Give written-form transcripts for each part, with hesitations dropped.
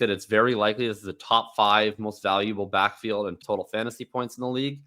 that it's very likely this is the top 5 most valuable backfield and total fantasy points in the league.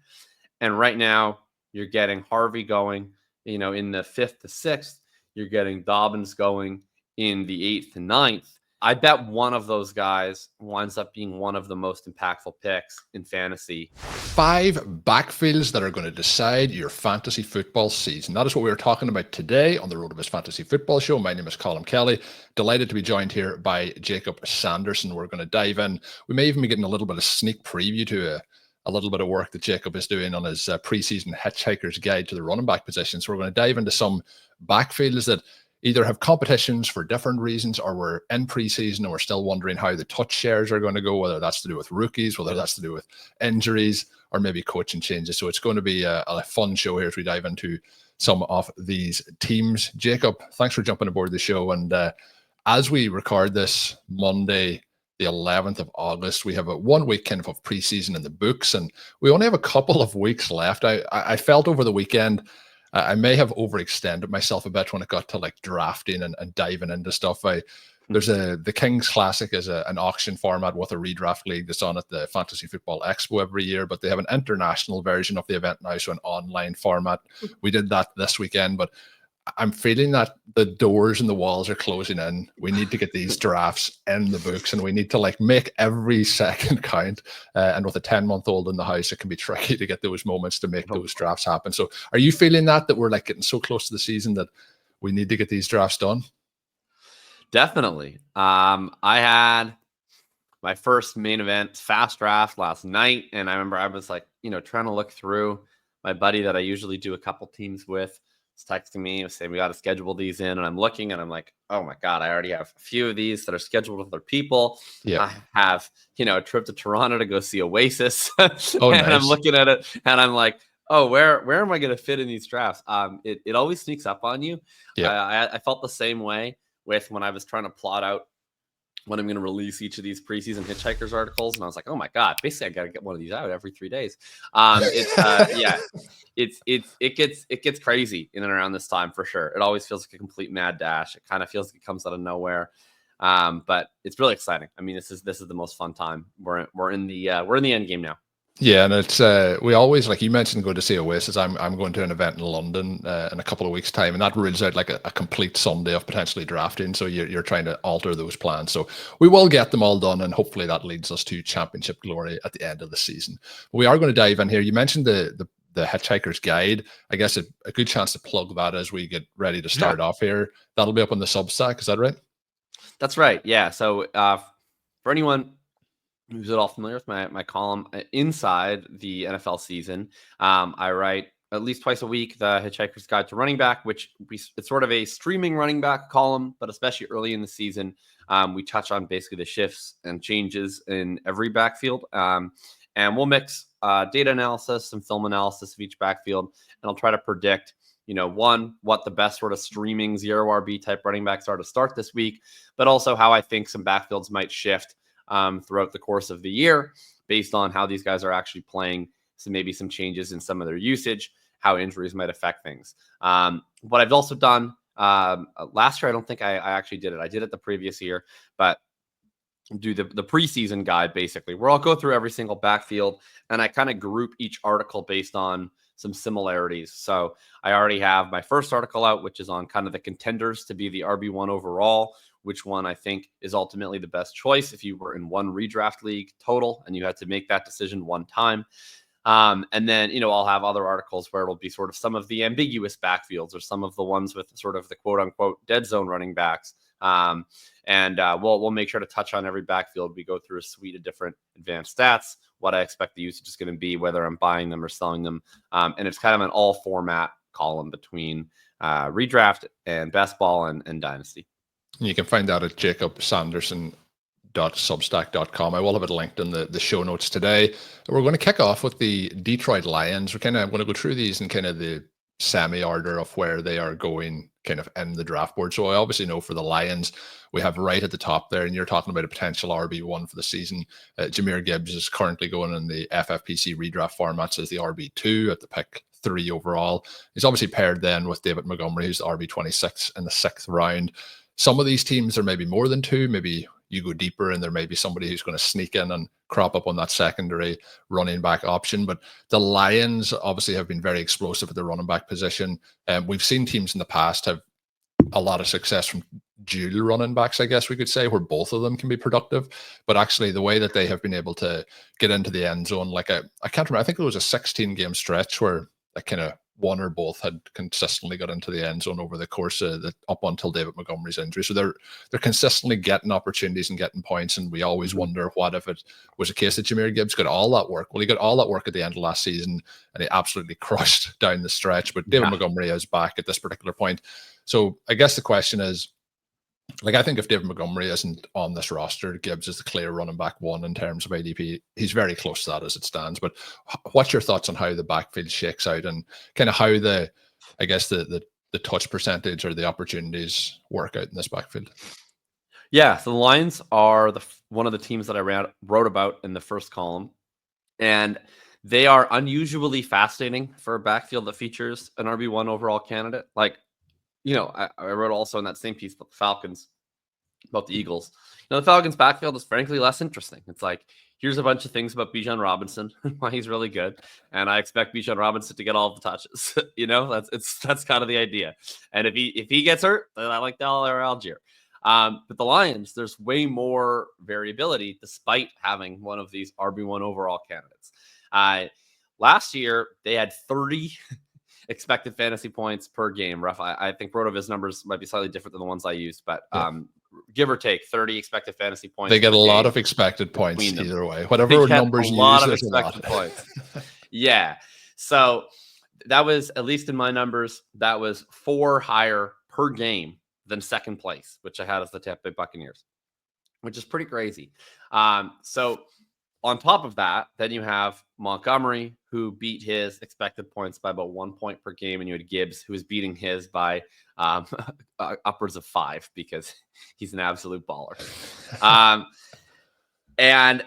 And right now you're getting Harvey going, in the 5th to 6th. You're getting Dobbins going in the 8th to 9th. I bet one of those guys winds up being one of the most impactful picks in fantasy. 5 backfields that are going to decide your fantasy football season. That is what we are talking about today on the RotoViz Fantasy Football Show. My name is Colm Kelly. Delighted to be joined here by Jakob Sanderson. We're going to dive in. We may even be getting a little bit of sneak preview to a little bit of work that Jakob is doing on his preseason Hitchhiker's Guide to the running back position. So we're going to dive into some backfields that either have competitions for different reasons, or we're in preseason and we're still wondering how the touch shares are going to go, whether that's to do with rookies, whether that's to do with injuries, or maybe coaching changes. So it's going to be a fun show here as we dive into some of these teams. Jakob, thanks for jumping aboard the show. And as we record this Monday, the 11th of August, we have a 1 week kind of preseason in the books, and we only have a couple of weeks left. I felt over the weekend I may have overextended myself a bit when it got to like drafting and diving into stuff. There's the Kings Classic is an auction format with a redraft league that's on at the Fantasy Football Expo every year, but they have an international version of the event now, so an online format. We did that this weekend, but I'm feeling that the doors and the walls are closing in. We need to get these drafts in the books, and we need to like make every second count. And with a 10-month-old in the house, it can be tricky to get those moments to make those drafts happen. So are you feeling that we're like getting so close to the season that we need to get these drafts done? Definitely. I had my first main event fast draft last night, and I remember I was like, trying to look through. My buddy that I usually do a couple teams with was texting me, was saying we got to schedule these in, and I'm looking and I'm like, oh my God, I already have a few of these that are scheduled with other people. Yeah. I have, a trip to Toronto to go see Oasis. Oh, and nice. I'm looking at it and I'm like, oh, where am I going to fit in these drafts? It always sneaks up on you. Yeah. I felt the same way with when I was trying to plot out when I'm going to release each of these preseason Hitchhikers articles. And I was like, oh my God, basically I got to get one of these out every 3 days. It gets crazy in and around this time for sure. It always feels like a complete mad dash. It kind of feels like it comes out of nowhere. But it's really exciting. I mean, this is the most fun time. We're in the end game now. Yeah, and it's we always, like you mentioned, go to see Oasis. I'm going to an event in London in a couple of weeks' time, and that rules out like a complete Sunday of potentially drafting. So you're trying to alter those plans. So we will get them all done, and hopefully that leads us to championship glory at the end of the season. But we are going to dive in here. You mentioned the Hitchhiker's Guide. I guess a good chance to plug that as we get ready to start off here. That'll be up on the Substack. Is that right? That's right. Yeah. So for anyone who's at all familiar with my column inside the NFL season, I write at least twice a week the Hitchhiker's Guide to Running Back, it's sort of a streaming running back column, but especially early in the season, we touch on basically the shifts and changes in every backfield, and we'll mix data analysis, some film analysis of each backfield, and I'll try to predict what the best sort of streaming 0 RB type running backs are to start this week, but also how I think some backfields might shift throughout the course of the year based on how these guys are actually playing. So maybe some changes in some of their usage, how injuries might affect things. What I've also done last year, I don't think I actually did it. I did it the previous year, but do the preseason guide basically, where I'll go through every single backfield and I kind of group each article based on some similarities. So I already have my first article out, which is on kind of the contenders to be the RB1 overall, which one I think is ultimately the best choice if you were in one redraft league total and you had to make that decision one time. And then, I'll have other articles where it'll be sort of some of the ambiguous backfields or some of the ones with sort of the quote unquote dead zone running backs. And we'll make sure to touch on every backfield. We go through a suite of different advanced stats, what I expect the usage is going to be, whether I'm buying them or selling them. And it's kind of an all format column between redraft and best ball and dynasty. You can find that at jacobsanderson.substack.com. I will have it linked in the show notes today. We're going to kick off with the Detroit Lions. We're kind of going to go through these in kind of the semi-order of where they are going kind of in the draft board. So I obviously know for the Lions, we have right at the top there, and you're talking about a potential RB1 for the season. Jahmyr Gibbs is currently going in the FFPC redraft formats as the RB2 at the pick 3 overall. He's obviously paired then with David Montgomery, who's the RB26 in the 6th round. Some of these teams are maybe more than 2, maybe you go deeper and there may be somebody who's going to sneak in and crop up on that secondary running back option. But the Lions obviously have been very explosive at the running back position. We've seen teams in the past have a lot of success from dual running backs, I guess we could say, where both of them can be productive. But actually, the way that they have been able to get into the end zone, like I can't remember, I think it was a 16-game stretch where kind of one or both had consistently got into the end zone over the course of up until David Montgomery's injury. So they're consistently getting opportunities and getting points. And we always wonder, what if it was a case that Jahmyr Gibbs got all that work? Well, he got all that work at the end of last season and he absolutely crushed down the stretch. But David Montgomery is back at this particular point. So I guess the question is, like, I think if David Montgomery isn't on this roster, Gibbs is the clear running back one in terms of ADP. He's very close to that as it stands. But what's your thoughts on how the backfield shakes out and kind of how the touch percentage or the opportunities work out in this backfield? Yeah, so the Lions are one of the teams that I wrote about in the first column, and they are unusually fascinating for a backfield that features an RB1 overall candidate. Like, I wrote also in that same piece about the Falcons, about the Eagles. The Falcons backfield is frankly less interesting. It's like, here's a bunch of things about Bijan Robinson, why he's really good, and I expect Bijan Robinson to get all of the touches. That's kind of the idea. And if he gets hurt, then I like Dal or Algier. But the Lions, there's way more variability despite having one of these RB1 overall candidates. Last year, they had 30 expected fantasy points per game. Rough. I think RotoViz numbers might be slightly different than the ones I used, but give or take 30 expected fantasy points. They get a lot of expected points either way. Whatever numbers you use, there's a lot of points. Yeah. So that was, at least in my numbers, that was 4 higher per game than second place, which I had as the Tampa Bay Buccaneers, which is pretty crazy. So on top of that, then you have Montgomery, who beat his expected points by about 1 point per game, and you had Gibbs, who was beating his by upwards of 5 because he's an absolute baller. And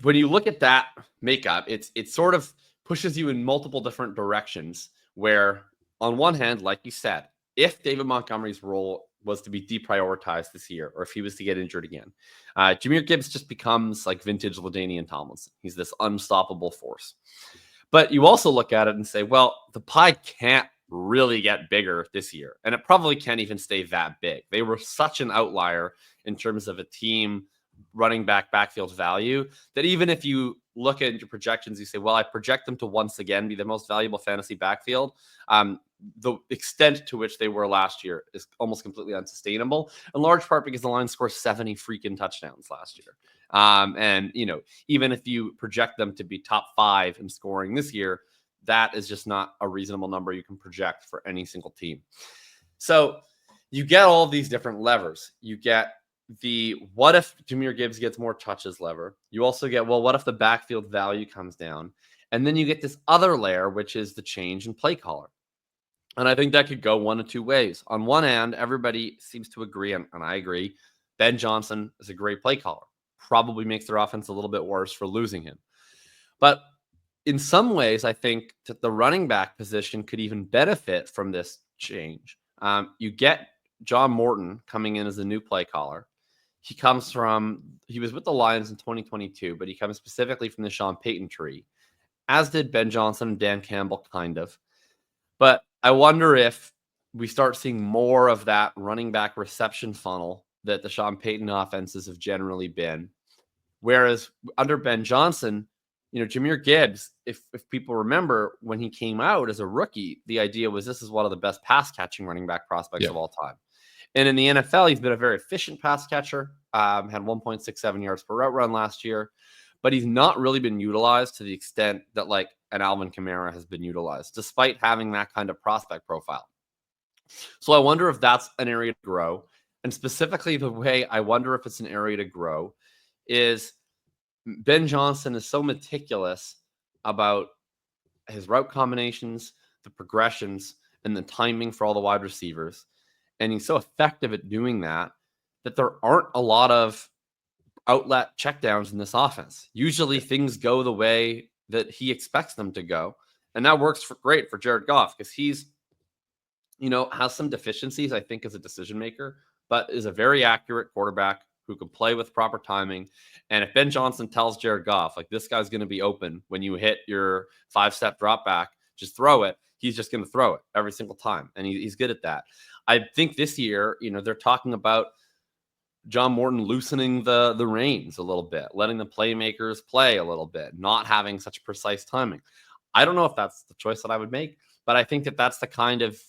when you look at that makeup, it sort of pushes you in multiple different directions, where on one hand, like you said, if David Montgomery's role was to be deprioritized this year, or if he was to get injured again, Jahmyr Gibbs just becomes like vintage LaDainian Tomlinson. He's this unstoppable force. But you also look at it and say, well, the pie can't really get bigger this year, and it probably can't even stay that big. They were such an outlier in terms of a team running backfield value that even if you look at your projections, you say, well, I project them to once again be the most valuable fantasy backfield. The extent to which they were last year is almost completely unsustainable, in large part because the Lions scored 70 freaking touchdowns last year. And even if you project them to be top 5 in scoring this year, that is just not a reasonable number you can project for any single team. So you get all of these different levers. You get the what if Jahmyr Gibbs gets more touches lever. You also get, well, what if the backfield value comes down? And then you get this other layer, which is the change in play caller. And I think that could go one of two ways. On one hand, everybody seems to agree, and I agree, Ben Johnson is a great play caller. Probably makes their offense a little bit worse for losing him. But in some ways, I think that the running back position could even benefit from this change. You get John Morton coming in as a new play caller. He was with the Lions in 2022, but he comes specifically from the Sean Payton tree, as did Ben Johnson and Dan Campbell, kind of. But I wonder if we start seeing more of that running back reception funnel that the Sean Payton offenses have generally been. Whereas under Ben Johnson, Jahmyr Gibbs, if people remember, when he came out as a rookie, the idea was this is one of the best pass catching running back prospects of all time. And in the NFL, he's been a very efficient pass catcher, had 1.67 yards per route run last year, but he's not really been utilized to the extent that like an Alvin Kamara has been utilized, despite having that kind of prospect profile. So I wonder if that's an area to grow. And specifically, the way I wonder if it's an area to grow is Ben Johnson is so meticulous about his route combinations, the progressions, and the timing for all the wide receivers. And he's so effective at doing that there aren't a lot of outlet checkdowns in this offense. Usually things go the way that he expects them to go. And that works great for Jared Goff because he's, has some deficiencies, I think, as a decision maker. but is a very accurate quarterback who can play with proper timing. And if Ben Johnson tells Jared Goff, like, this guy's going to be open when you hit your 5-step drop back, just throw it, he's just going to throw it every single time. And he's good at that. I think this year, they're talking about John Morton loosening the reins a little bit, letting the playmakers play a little bit, not having such precise timing. I don't know if that's the choice that I would make, but I think that that's the kind of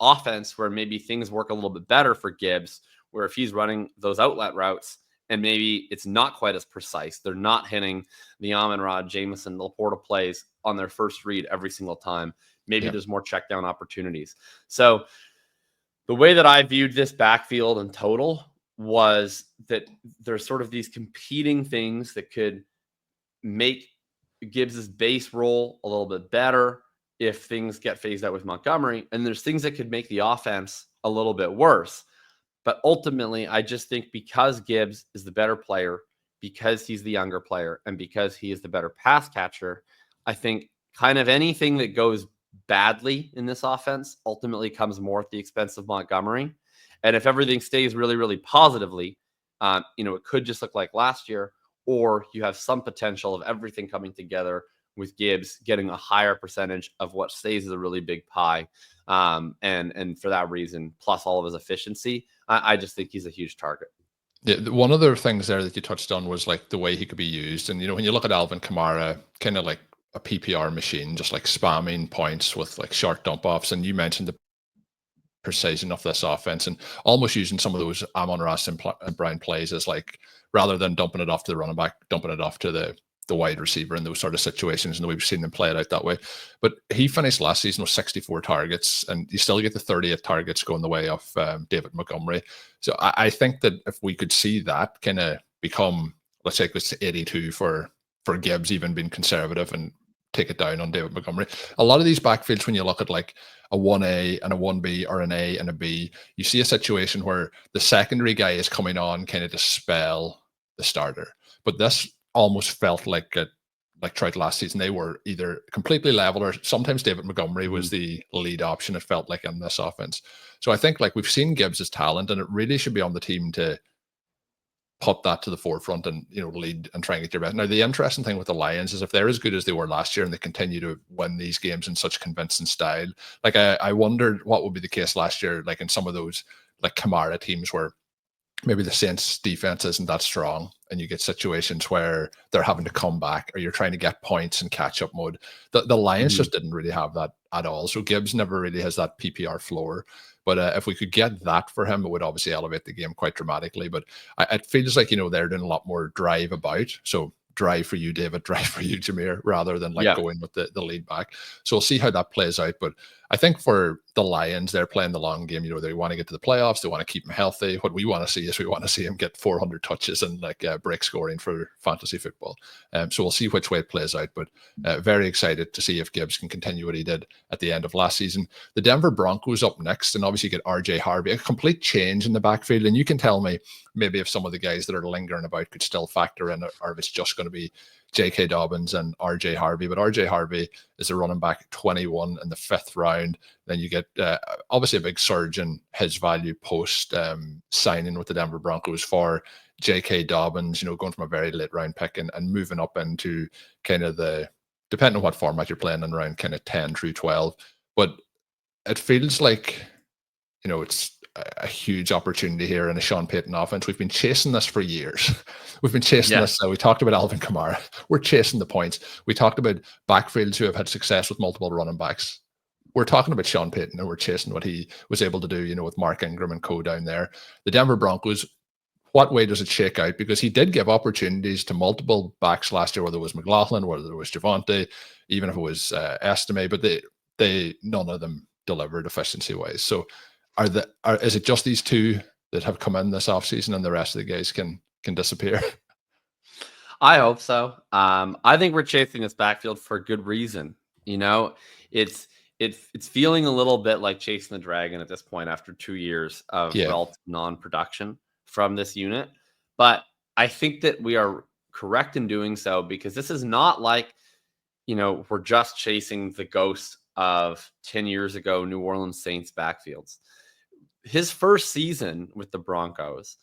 offense where maybe things work a little bit better for Gibbs, where if he's running those outlet routes and maybe it's not quite as precise, they're not hitting the Amon-Ra, Jameson, Laporta plays on their first read every single time. Maybe there's more check down opportunities. So the way that I viewed this backfield in total was that there's sort of these competing things that could make Gibbs's base role a little bit better if things get phased out with Montgomery. And there's things that could make the offense a little bit worse. But ultimately, I just think because Gibbs is the better player, because he's the younger player, and because he is the better pass catcher, I think kind of anything that goes badly in this offense ultimately comes more at the expense of Montgomery. And if everything stays really, really positively, it could just look like last year, or you have some potential of everything coming together with Gibbs getting a higher percentage of what stays as a really big pie. And for that reason, plus all of his efficiency, I just think he's a huge target. Yeah, one of the things there that you touched on was like the way he could be used. And, when you look at Alvin Kamara, kind of like a PPR machine, just like spamming points with like short dump offs. And you mentioned the precision of this offense and almost using some of those Amon-Ra and Brown plays as like, rather than dumping it off to the running back, dumping it off to the wide receiver in those sort of situations. And we've seen them play it out that way. But he finished last season with 64 targets, and you still get the 38 targets going the way of David Montgomery. So I think that if we could see that kind of become, let's say it was 82 for Gibbs, even being conservative, and take it down on David Montgomery. A lot of these backfields, when you look at like a 1A and a 1B or an A and a B, you see a situation where the secondary guy is coming on kind of to spell the starter. But this almost felt like Trout last season. They were either completely level, or sometimes David Montgomery was the lead option, it felt like, in this offense. So I think like we've seen Gibbs' talent, and it really should be on the team to put that to the forefront and lead and try and get your best. Now, the interesting thing with the Lions is if they're as good as they were last year and they continue to win these games in such convincing style, like I wondered what would be the case last year, like in some of those like Kamara teams where maybe the Saints defense isn't that strong and you get situations where they're having to come back or you're trying to get points in catch-up mode. The Lions just didn't really have that at all. So Gibbs never really has that PPR floor. But if we could get that for him, it would obviously elevate the game quite dramatically. But it feels like, they're doing a lot more drive about. So drive for you, David, drive for you, Jahmyr, rather than going with the lead back. So we'll see how that plays out. But I think for the Lions, they're playing the long game. They want to get to the playoffs. They want to keep him healthy. What we want to see is we want to see him get 400 touches and break scoring for fantasy football. So we'll see which way it plays out. But very excited to see if Gibbs can continue what he did at the end of last season. The Denver Broncos up next, and obviously you get RJ Harvey, a complete change in the backfield. And you can tell me maybe if some of the guys that are lingering about could still factor in, or if it's just going to be J.K. Dobbins and RJ Harvey. But RJ Harvey is a running back 21 in the 5th round. Then you get obviously a big surge in his value post signing with the Denver Broncos for J.K. Dobbins, going from a very late round pick and moving up into kind of depending on what format you're playing in, around kind of 10 through 12. But it feels like, it's a huge opportunity here in a Sean Payton offense. We've been chasing this for years. We've been chasing this. We talked about Alvin Kamara. We're chasing the points. We talked about backfields who have had success with multiple running backs. We're talking about Sean Payton, and we're chasing what he was able to do, with Mark Ingram and co down there. The Denver Broncos, what way does it shake out? Because he did give opportunities to multiple backs last year, whether it was McLaughlin, whether it was Javonte, even if it was Estime, but they none of them delivered efficiency-wise. So is it just these two that have come in this offseason and the rest of the guys can disappear? I hope so. I think we're chasing this backfield for a good reason. It's feeling a little bit like chasing the dragon at this point after 2 years of relative non-production from this unit. But I think that we are correct in doing so, because this is not like, we're just chasing the ghost of 10 years ago New Orleans Saints backfields. his first season with the Broncos,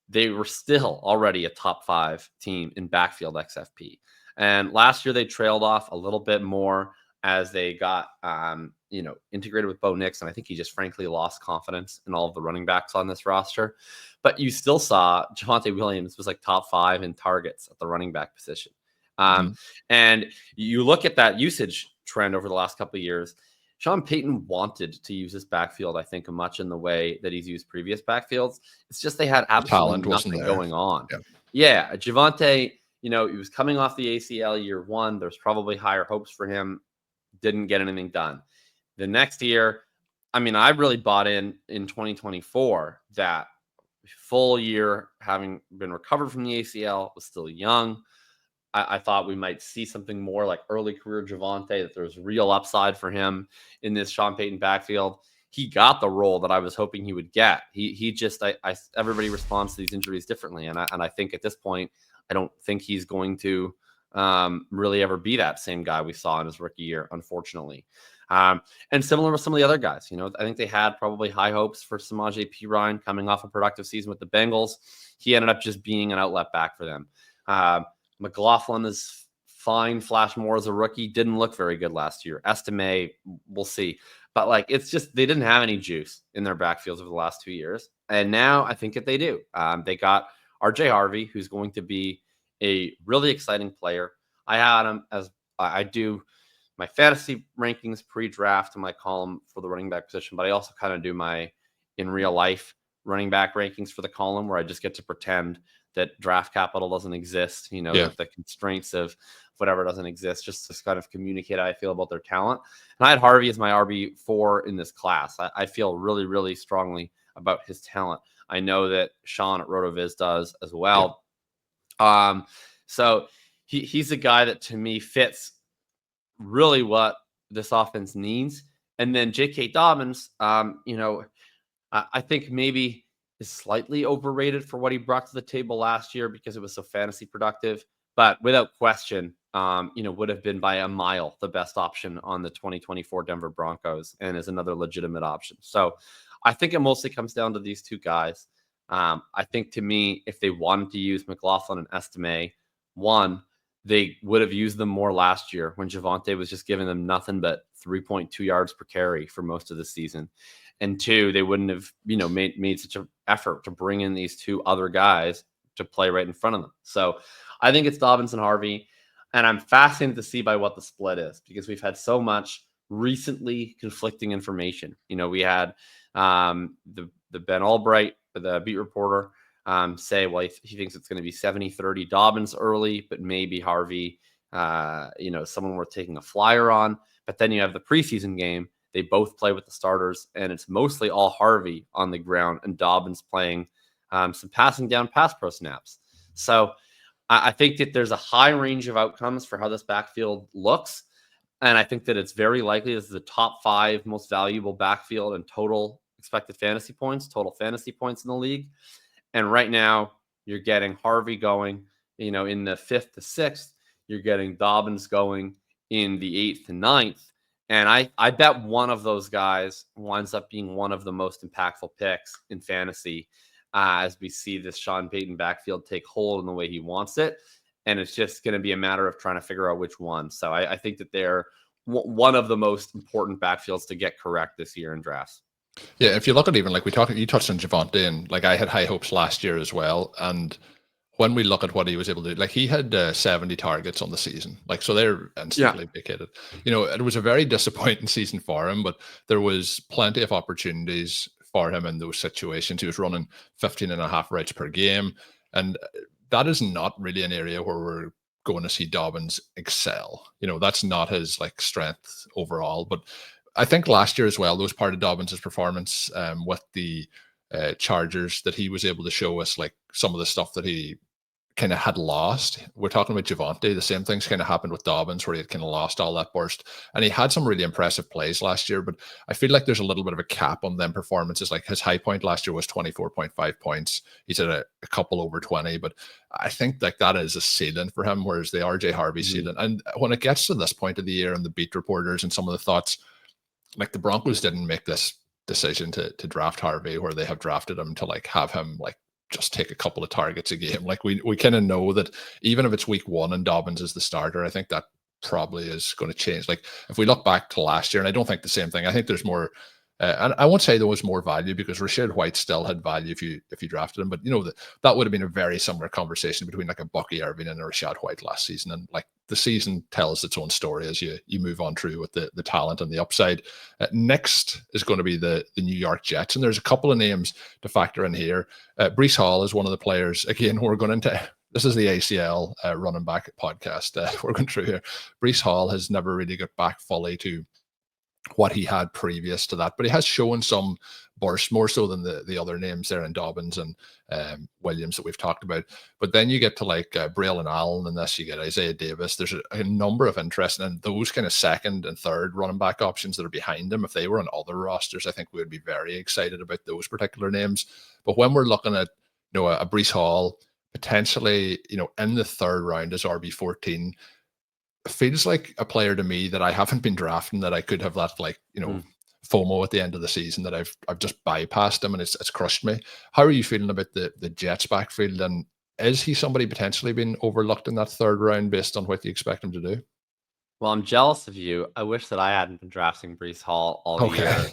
they were still already a top 5 team in backfield XFP. And last year they trailed off a little bit more as they got, integrated with Bo Nix. And I think he just frankly lost confidence in all of the running backs on this roster. But you still saw Javonte Williams was like top 5 in targets at the running back position. And you look at that usage trend over the last couple of years. Sean Payton wanted to use this backfield, I think, much in the way that he's used previous backfields. It's just they had absolutely nothing going on. Yeah, Javonte, he was coming off the ACL year 1. There's probably higher hopes for him. Didn't get anything done. The next year, I really bought in 2024 that full year, having been recovered from the ACL, was still young. I thought we might see something more like early career Javonte, that there's real upside for him in this Sean Payton backfield. He got the role that I was hoping he would get. He just, everybody responds to these injuries differently. And I think at this point, I don't think he's going to really ever be that same guy we saw in his rookie year, unfortunately. And similar with some of the other guys, I think they had probably high hopes for Samaje Perine coming off a productive season with the Bengals. He ended up just being an outlet back for them. McLaughlin is fine. Flash more as a rookie. Didn't look very good last year. Estimate, we'll see. But it's just, they didn't have any juice in their backfields over the last 2 years. And now I think that they do. They got RJ Harvey, who's going to be a really exciting player. I had him as I do my fantasy rankings pre-draft in my column for the running back position, but I also kind of do my in real life running back rankings for the column, where I just get to pretend that draft capital doesn't exist, the constraints of whatever doesn't exist, just to kind of communicate how I feel about their talent. And I had Harvey as my RB4 in this class. I feel really, really strongly about his talent. I know that Sean at RotoViz does as well. So he's a guy that to me fits really what this offense needs. And then J.K. Dobbins, I think maybe is slightly overrated for what he brought to the table last year because it was so fantasy productive, but without question, would have been by a mile the best option on the 2024 Denver Broncos and is another legitimate option. So I think it mostly comes down to these two guys. I think to me, if they wanted to use McLaughlin and Estimé, one, they would have used them more last year when Javonte was just giving them nothing but 3.2 yards per carry for most of the season. And two, they wouldn't have, made such an effort to bring in these two other guys to play right in front of them. So I think it's Dobbins and Harvey. And I'm fascinated to see by what the split is, because we've had so much recently conflicting information. We had the Ben Albright, the beat reporter, say, well, he thinks it's going to be 70-30 Dobbins early, but maybe Harvey, someone worth taking a flyer on. But then you have the preseason game. They both play with the starters, and it's mostly all Harvey on the ground and Dobbins playing some passing down pass pro snaps. So I think that there's a high range of outcomes for how this backfield looks. And I think that it's very likely this is the top 5 most valuable backfield and total expected fantasy points, total fantasy points in the league. And right now you're getting Harvey going, in the 5th to 6th, you're getting Dobbins going in the 8th to 9th. And I bet one of those guys winds up being one of the most impactful picks in fantasy as we see this Sean Payton backfield take hold in the way he wants it. And it's just going to be a matter of trying to figure out which one. So I think that they're one of the most important backfields to get correct this year in drafts. Yeah, if you look at even you touched on Javonte, and I had high hopes last year as well. And when we look at what he was able to do, he had 70 targets on the season. So they're instantly vacated. It was a very disappointing season for him, but there was plenty of opportunities for him in those situations. He was running 15.5 routes per game. And that is not really an area where we're going to see Dobbins excel. That's not his strength overall. But I think last year as well, those part of Dobbins' performance with the Chargers, that he was able to show us some of the stuff that he kind of had lost. We're talking about Javonte. The same things kind of happened with Dobbins, where he had kind of lost all that burst. And he had some really impressive plays last year, but I feel like there's a little bit of a cap on them performances. His high point last year was 24.5 points. He's at a couple over 20, but I think that is a ceiling for him, whereas the RJ Harvey ceiling. And when it gets to this point of the year and the beat reporters and some of the thoughts, the Broncos didn't make this decision to draft Harvey, where they have drafted him to like have him like just take a couple of targets a game. Like we kind of know that even if it's week 1 and Dobbins is the starter, I think that probably is going to change. Like if we look back to last year, and I don't think the same thing. I think there's more. And I won't say there was more value, because Rashad White still had value if you drafted him. But you know that would have been a very similar conversation between like a Bucky Irving and a Rashad White last season. And like the season tells its own story as you move on through with the talent and the upside. Next is going to be the New York Jets, and there's a couple of names to factor in here. Breece Hall is one of the players. Again, we're going into. This is the ACL running back podcast we're going through here. Breece Hall has never really got back fully to what he had previous to that, but he has shown some burst, more so than the other names there in Dobbins and Williams that we've talked about. But then you get to like Braelon Allen, and this you get Isaiah Davis. There's a number of interest in those kind of second and third running back options that are behind him. If they were on other rosters, I think we would be very excited about those particular names. But when we're looking at a Breece Hall potentially in the 3rd round as RB14, feels like a player to me that I haven't been drafting, that I could have left like FOMO at the end of the season, that I've just bypassed him, and it's crushed me. How are you feeling about the Jets backfield, and is he somebody potentially being overlooked in that 3rd round based on what you expect him to do? Well, I'm jealous of you. I wish that I hadn't been drafting Breece Hall all year,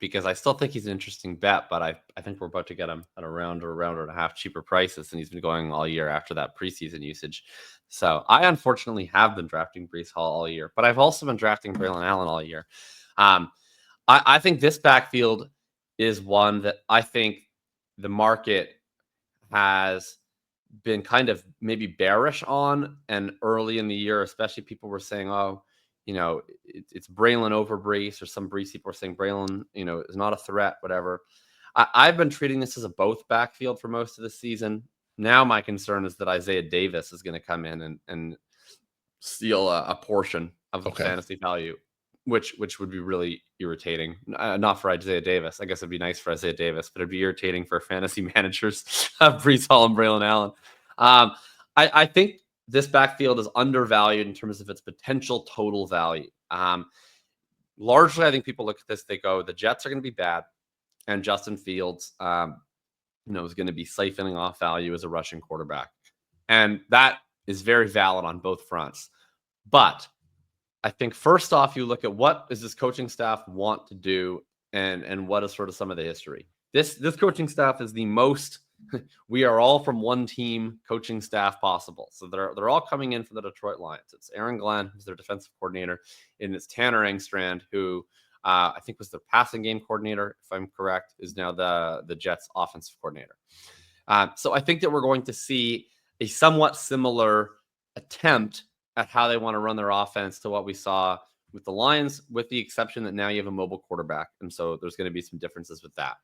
because I still think he's an interesting bet, but I think we're about to get him at a round or and a half cheaper prices, and he's been going all year after that preseason usage. So I unfortunately have been drafting Breece Hall all year, but I've also been drafting Braelon Allen all year. I think this backfield is one that I think the market has been kind of maybe bearish on, and early in the year, especially, people were saying, oh, it's Braelon over Breece, or some Breece people are saying Braelon, is not a threat, whatever. I've been treating this as a both backfield for most of the season. Now my concern is that Isaiah Davis is going to come in and steal a portion of the fantasy value, which would be really irritating. Not for Isaiah Davis. I guess it'd be nice for Isaiah Davis, but it'd be irritating for fantasy managers of Breece Hall and Braelon Allen. I think this backfield is undervalued in terms of its potential total value. Largely, I think people look at this, they go, the Jets are going to be bad, and Justin Fields is going to be siphoning off value as a rushing quarterback. And that is very valid on both fronts. But I think first off, you look at what does this coaching staff want to do, and what is sort of some of the history. This coaching staff is the most we are all from one team coaching staff possible. So they're all coming in from the Detroit Lions. It's Aaron Glenn, who's their defensive coordinator, and it's Tanner Engstrand, who I think was their passing game coordinator, if I'm correct, is now the Jets offensive coordinator. So I think that we're going to see a somewhat similar attempt at how they want to run their offense to what we saw with the Lions, with the exception that now you have a mobile quarterback. And so there's going to be some differences with that.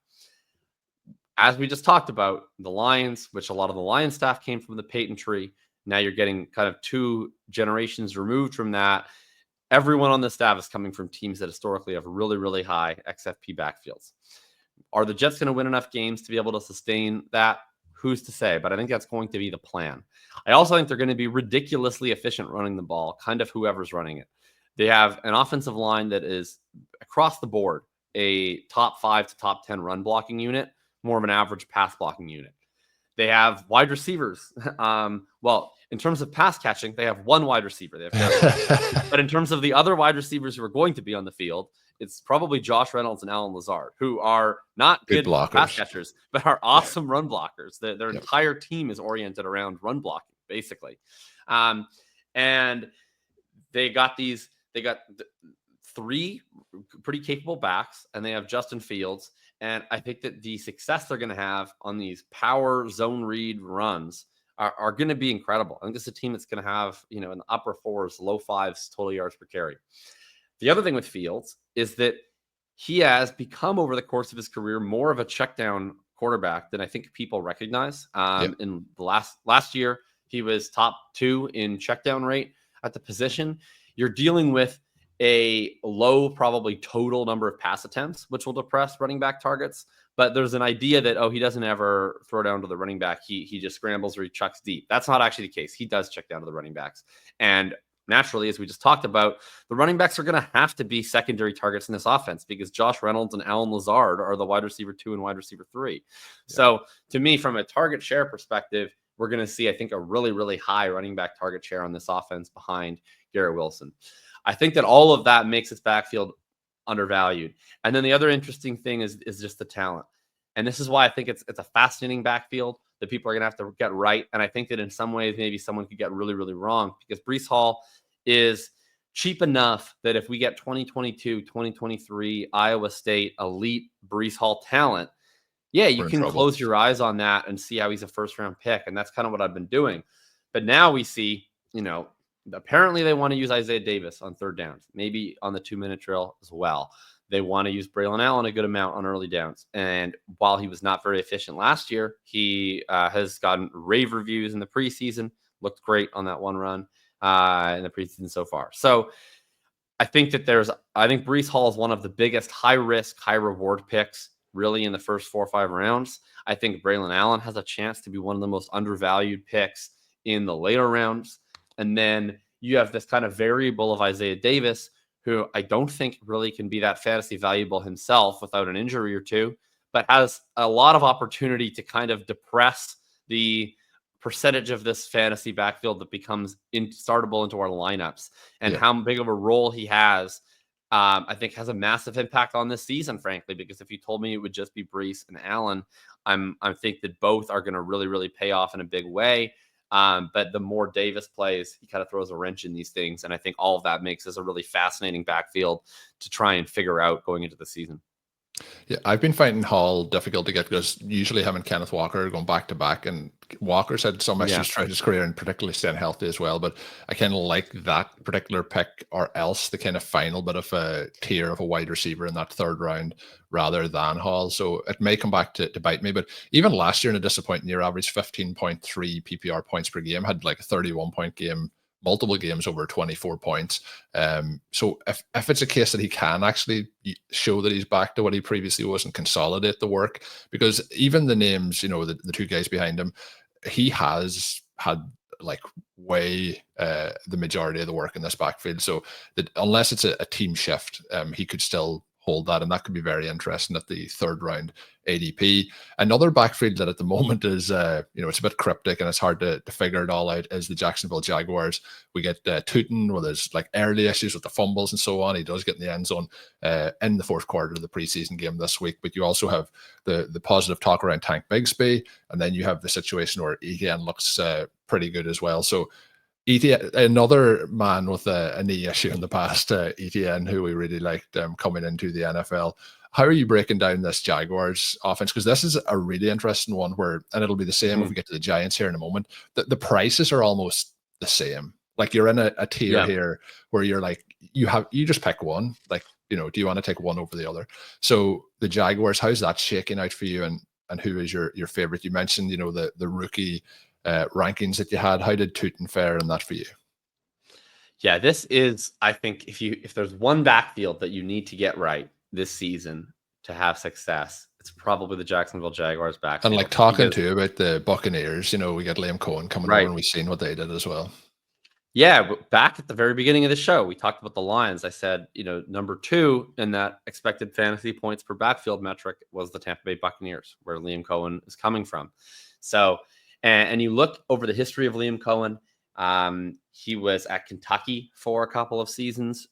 As we just talked about, the Lions, which a lot of the Lions staff came from the Peyton tree, now you're getting kind of 2 generations removed from that. Everyone on the staff is coming from teams that historically have really, really high XFP backfields. Are the Jets going to win enough games to be able to sustain that? Who's to say? But I think that's going to be the plan. I also think they're going to be ridiculously efficient running the ball, kind of whoever's running it. They have an offensive line that is across the board a top 5 to top 10 run blocking unit, more of an average pass blocking unit. They have wide receivers. Well, in terms of pass catching, they have one wide receiver. They have but in terms of the other wide receivers who are going to be on the field, it's probably Josh Reynolds and Alan Lazard, who are not good pass catchers, but are awesome run blockers. Their entire team is oriented around run blocking, basically. And they got 3 pretty capable backs, and they have Justin Fields. And I think that the success they're going to have on these power zone read runs are going to be incredible. I think this is a team that's going to have, in the upper 4s, low 5s total yards per carry. The other thing with Fields is that he has become, over the course of his career, more of a check down quarterback than I think people recognize. In the last year, he was top 2 in check down rate at the position. You're dealing with a low, probably total number of pass attempts, which will depress running back targets. But there's an idea that, he doesn't ever throw down to the running back. He just scrambles or he chucks deep. That's not actually the case. He does check down to the running backs. And naturally, as we just talked about, the running backs are going to have to be secondary targets in this offense because Josh Reynolds and Alan Lazard are the wide receiver 2 and wide receiver 3. Yeah. So to me, from a target share perspective, we're going to see, I think, a really, really high running back target share on this offense behind Garrett Wilson. I think that all of that makes its backfield undervalued. And then the other interesting thing is just the talent. And this is why I think it's a fascinating backfield that people are going to have to get right. And I think that in some ways, maybe someone could get really, really wrong because Breece Hall is cheap enough that if we get 2022, 2023 Iowa State elite Breece Hall talent, yeah, you can close your eyes on that and see how he's a first-round pick. And that's kind of what I've been doing. But now we see, apparently they want to use Isaiah Davis on third downs, maybe on the 2-minute drill as well. They want to use Braelon Allen a good amount on early downs. And while he was not very efficient last year, he has gotten rave reviews in the preseason, looked great on that one run in the preseason so far. So I think that Breece Hall is one of the biggest high-risk, high-reward picks really in the first 4 or 5 rounds. I think Braelon Allen has a chance to be one of the most undervalued picks in the later rounds. And then you have this kind of variable of Isaiah Davis, who I don't think really can be that fantasy valuable himself without an injury or two, but has a lot of opportunity to kind of depress the percentage of this fantasy backfield that becomes startable into our lineups. And how big of a role he has, I think has a massive impact on this season, frankly, because if you told me it would just be Breece and Allen, I think that both are going to really, really pay off in a big way. But the more Davis plays, he kind of throws a wrench in these things. And I think all of that makes this a really fascinating backfield to try and figure out going into the season. Yeah, I've been finding Hall difficult to get because usually him and Kenneth Walker are going back to back, and Walker's had some issues throughout his career and particularly staying healthy as well. But I kind of like that particular pick, or else the kind of final bit of a tier of a wide receiver in that third round rather than Hall. So it may come back to bite me. But even last year in a disappointing year, averaged 15.3 PPR points per game, had like a 31-point game, multiple games over 24 points. So if it's a case that he can actually show that he's back to what he previously was and consolidate the work, because even the names, the 2 guys behind him, he has had like way the majority of the work in this backfield. So that unless it's a team shift, he could still hold that, and that could be very interesting at the third round ADP. Another backfield that at the moment is it's a bit cryptic and it's hard to figure it all out is the Jacksonville Jaguars. We get Tuten with his like early issues with the fumbles and so on. He does get in the end zone in the fourth quarter of the preseason game this week, but you also have the positive talk around Tank Bigsby, and then you have the situation where Etienne looks pretty good as well. So Etienne, another man with a knee issue in the past, Etienne, who we really liked coming into the NFL. How are you breaking down this Jaguars offense? Because this is a really interesting one and it'll be the same if we get to the Giants here in a moment. The prices are almost the same. Like you're in a tier here where you're like, you just pick one. Like, do you want to take one over the other? So the Jaguars, how's that shaking out for you? And who is your favorite? You mentioned, the rookie rankings that you had. How did Tuten fare in that for you? Yeah, this is, I think, if there's one backfield that you need to get right this season to have success, it's probably the Jacksonville Jaguars backfield. And like talking to you about the Buccaneers, we got Liam Cohen coming over, and we've seen what they did as well. Yeah, but back at the very beginning of the show, we talked about the Lions. I said, number 2 in that expected fantasy points per backfield metric was the Tampa Bay Buccaneers, where Liam Cohen is coming from. So, and you look over the history of Liam Cohen, he was at Kentucky for a couple of seasons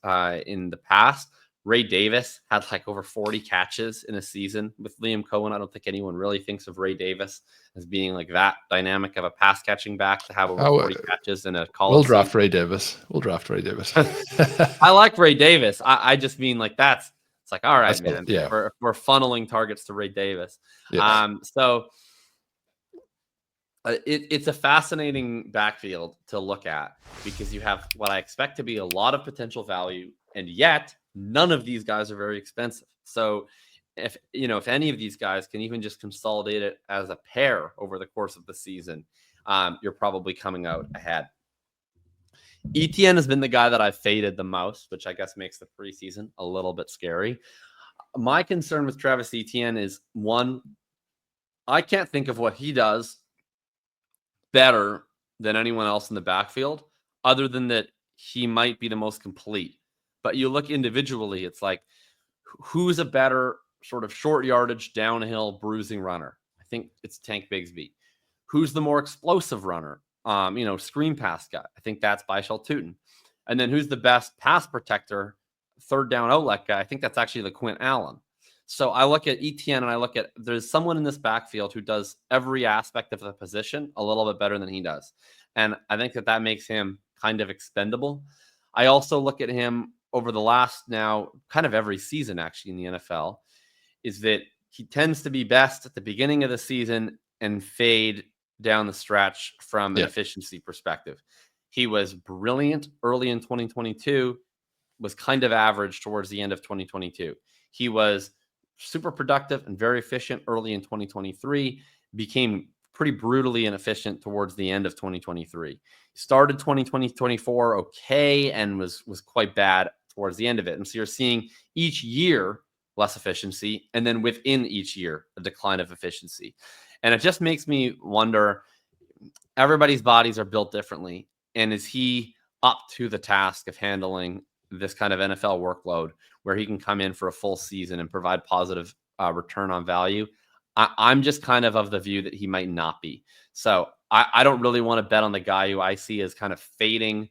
in the past. Ray Davis had like over 40 catches in a season with Liam Cohen. I don't think anyone really thinks of Ray Davis as being like that dynamic of a pass catching back to have over 40 catches in a college. We'll draft Ray Davis. I like Ray Davis. I just mean like it's like, all right, man. Yeah. We're funneling targets to Ray Davis. Yes. So it's a fascinating backfield to look at because you have what I expect to be a lot of potential value, and yet none of these guys are very expensive. So if any of these guys can even just consolidate it as a pair over the course of the season, you're probably coming out ahead. Etienne has been the guy that I've faded the most, which I guess makes the preseason a little bit scary. My concern with Travis Etienne is, one, I can't think of what he does better than anyone else in the backfield, other than that he might be the most complete. But you look individually, it's like, who's a better sort of short yardage, downhill, bruising runner? I think it's Tank Bigsby. Who's the more explosive runner? Screen pass guy. I think that's Bhayshul Tuten. And then who's the best pass protector, third down outlet guy? I think that's actually LeQuint Allen. So I look at Etienne and I look at, there's someone in this backfield who does every aspect of the position a little bit better than he does. And I think that makes him kind of expendable. I also look at him over the last now kind of every season actually in the NFL, is that he tends to be best at the beginning of the season and fade down the stretch from an efficiency perspective. He was brilliant early in 2022, was kind of average towards the end of 2022. He was super productive and very efficient early in 2023, became pretty brutally inefficient towards the end of 2023. Started 2024 okay and was quite bad towards the end of it. And so you're seeing each year less efficiency, and then within each year, a decline of efficiency. And it just makes me wonder, everybody's bodies are built differently. And is he up to the task of handling this kind of NFL workload where he can come in for a full season and provide positive return on value? I'm just kind of the view that he might not be. So I don't really want to bet on the guy who I see as kind of fading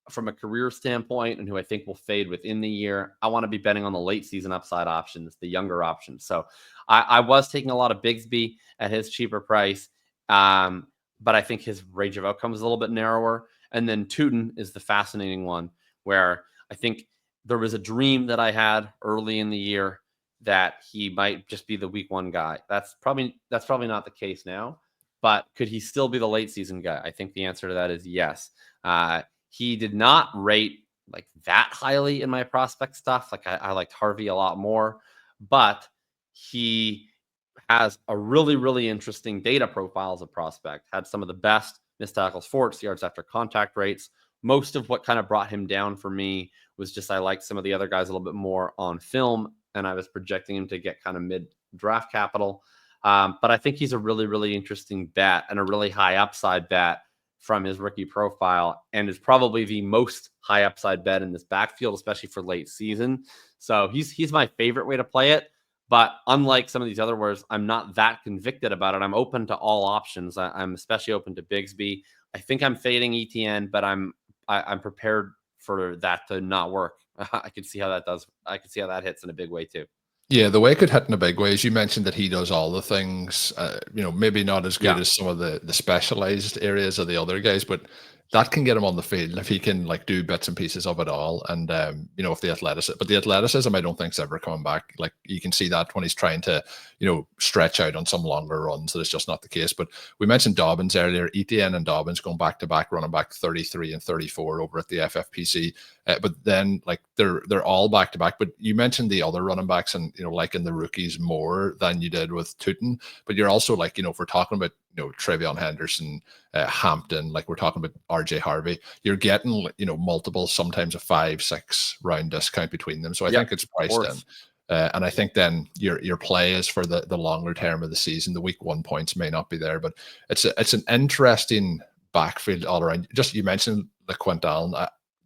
from a career standpoint and who I think will fade within the year. I want to be betting on the late season upside options, the younger options. So I was taking a lot of Bigsby at his cheaper price, but I think his range of outcomes is a little bit narrower. And then Tuten is the fascinating one, where I think there was a dream that I had early in the year that he might just be the week one guy. That's probably not the case now, but could he still be the late season guy? I think the answer to that is yes. He did not rate like that highly in my prospect stuff. Like I liked Harvey a lot more, but he has a really, really interesting data profile as a prospect. Had some of the best missed tackles, force yards after contact rates. Most of what kind of brought him down for me was just I liked some of the other guys a little bit more on film, and I was projecting him to get kind of mid-draft capital. But I think he's a really, really interesting bet and a really high upside bet from his rookie profile, and is probably the most high upside bet in this backfield, especially for late season. So he's my favorite way to play it. But unlike some of these other words, I'm not that convicted about it. I'm open to all options. I'm especially open to Bigsby. I think I'm fading Etienne, but I'm prepared for that to not work. I can see how that does. I can see how that hits in a big way too. Yeah, the way it could hit in a big way is you mentioned that he does all the things, maybe not as good as some of the specialized areas of the other guys, but that can get him on the field if he can like do bits and pieces of it all. And, if the athleticism, I don't think is ever coming back. Like you can see that when he's trying to, stretch out on some longer runs, that it's just not the case. But we mentioned Dobbins earlier, Etienne and Dobbins going back to back, running back 33 and 34 over at the FFPC. But then like they're all back to back. But you mentioned the other running backs and, liking the rookies more than you did with Tuten. But you're also like, if we're talking about, Travion Henderson, Hampton, like we're talking about RJ Harvey, you're getting, multiple, sometimes a 5-6 round discount between them. So I think it's priced in. And I think then your play is for the longer term of the season. The week one points may not be there, but it's an interesting backfield all around. Just you mentioned LeQuint Allen.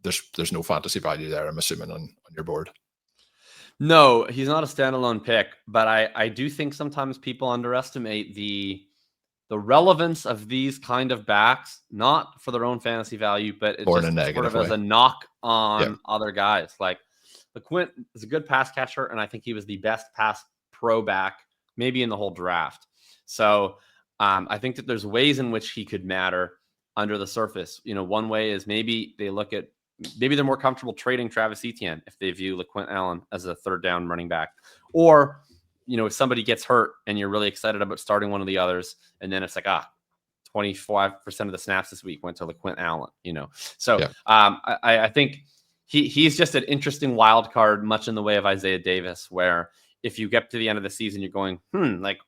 There's no fantasy value there, I'm assuming, on your board. No, he's not a standalone pick, but I do think sometimes people underestimate the relevance of these kind of backs, not for their own fantasy value, but it's just sort of as a knock on other guys. Like LeQuint is a good pass catcher, and I think he was the best pass pro back maybe in the whole draft. So I think that there's ways in which he could matter under the surface. One way is maybe they're more comfortable trading Travis Etienne if they view LeQuint Allen as a third down running back. Or, if somebody gets hurt and you're really excited about starting one of the others, and then it's like, 25% of the snaps this week went to LeQuint Allen, So I think he's just an interesting wild card, much in the way of Isaiah Davis, where if you get to the end of the season, you're going, like,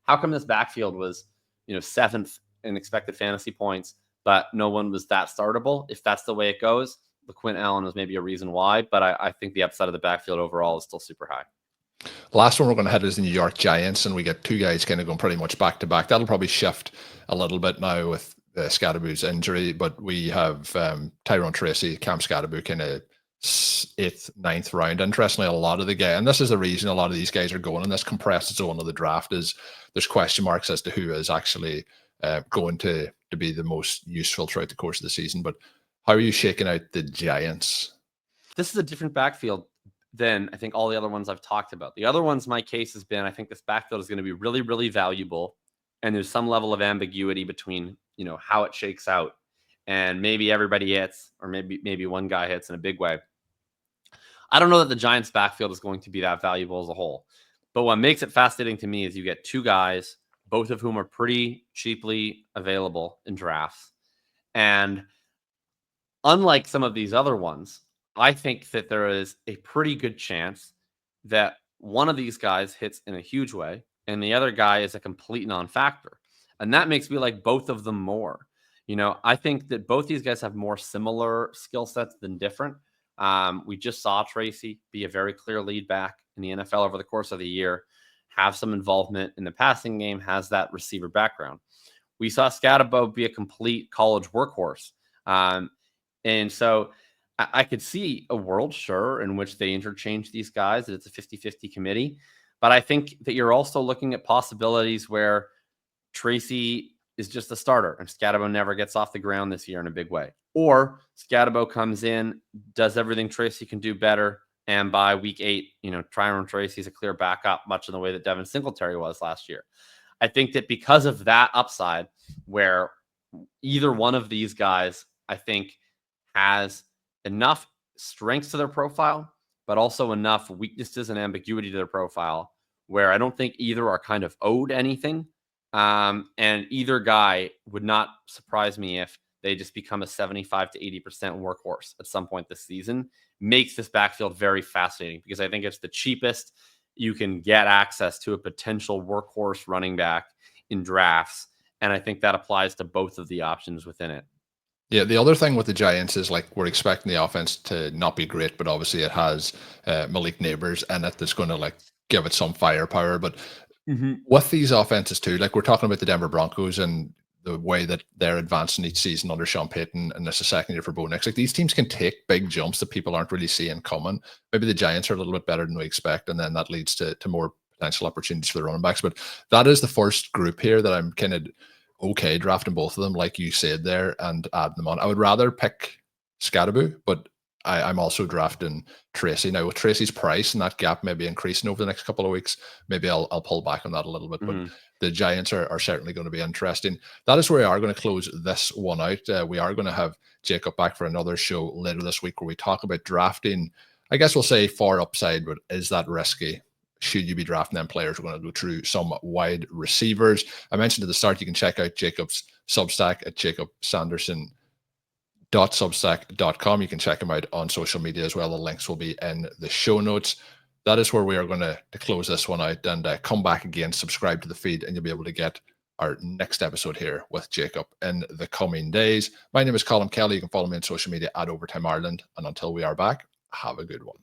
how come this backfield was, 7th in expected fantasy points, but no one was that startable? If that's the way it goes, LeQuint Allen is maybe a reason why, but I think the upside of the backfield overall is still super high. Last one we're going to hit is the New York Giants, and we get two guys kind of going pretty much back to back. That'll probably shift a little bit now with Skattebo's injury, but we have Tyrone, Tracy, Cam Skattebo kind of 8th, 9th round. Interestingly, a lot of the guys, and this is the reason a lot of these guys are going in this compressed zone of the draft, is there's question marks as to who is actually going to be the most useful throughout the course of the season. But how are you shaking out the Giants? This is a different backfield than I think all the other ones I've talked about. The other ones, my case has been, I think this backfield is going to be really, really valuable. And there's some level of ambiguity between, how it shakes out. And maybe everybody hits, or maybe one guy hits in a big way. I don't know that the Giants backfield is going to be that valuable as a whole. But what makes it fascinating to me is you get two guys, both of whom are pretty cheaply available in drafts. And unlike some of these other ones, I think that there is a pretty good chance that one of these guys hits in a huge way and the other guy is a complete non-factor. And that makes me like both of them more. I think that both these guys have more similar skill sets than different. We just saw Tracy be a very clear lead back in the NFL over the course of the year, have some involvement in the passing game, has that receiver background. We saw Skattebo be a complete college workhorse. And so I could see a world, sure, in which they interchange these guys, that it's a 50-50 committee. But I think that you're also looking at possibilities where Tracy is just a starter and Skattebo never gets off the ground this year in a big way. Or Skattebo comes in, does everything Tracy can do better, and by week 8, Tyrone Tracy is a clear backup, much in the way that Devin Singletary was last year. I think that because of that upside, where either one of these guys, I think, has enough strengths to their profile, but also enough weaknesses and ambiguity to their profile, where I don't think either are kind of owed anything. And either guy would not surprise me if they just become a 75 to 80% workhorse at some point this season. Makes this backfield very fascinating because I think it's the cheapest you can get access to a potential workhorse running back in drafts. And I think that applies to both of the options within it. Yeah, the other thing with the Giants is we're expecting the offense to not be great, but obviously it has Malik Neighbors in it that's going to give it some firepower. But with these offenses too, we're talking about the Denver Broncos and the way that they're advancing each season under Sean Payton, and this is second year for Bo Nix. These teams can take big jumps that people aren't really seeing coming. Maybe the Giants are a little bit better than we expect, and then that leads to more potential opportunities for the running backs. But that is the first group here that I'm kind of okay drafting both of them, like you said there, and adding them on. I would rather pick Skattebo, but I'm also drafting Tracy. Now, with Tracy's price and that gap maybe increasing over the next couple of weeks, maybe I'll pull back on that a little bit. But the Giants are certainly going to be interesting. That is where we are going to close this one out. We are going to have Jakob back for another show later this week where we talk about drafting. I guess we'll say far upside, but is that risky? Should you be drafting them players? We're going to go through some wide receivers. I mentioned at the start, you can check out Jakob's Substack at jakobsanderson.substack.com. You can check him out on social media as well. The links will be in the show notes. That is where we are going to close this one out and come back again, subscribe to the feed, and you'll be able to get our next episode here with Jakob in the coming days. My name is Colm Kelly. You can follow me on social media at Overtime Ireland. And until we are back, have a good one.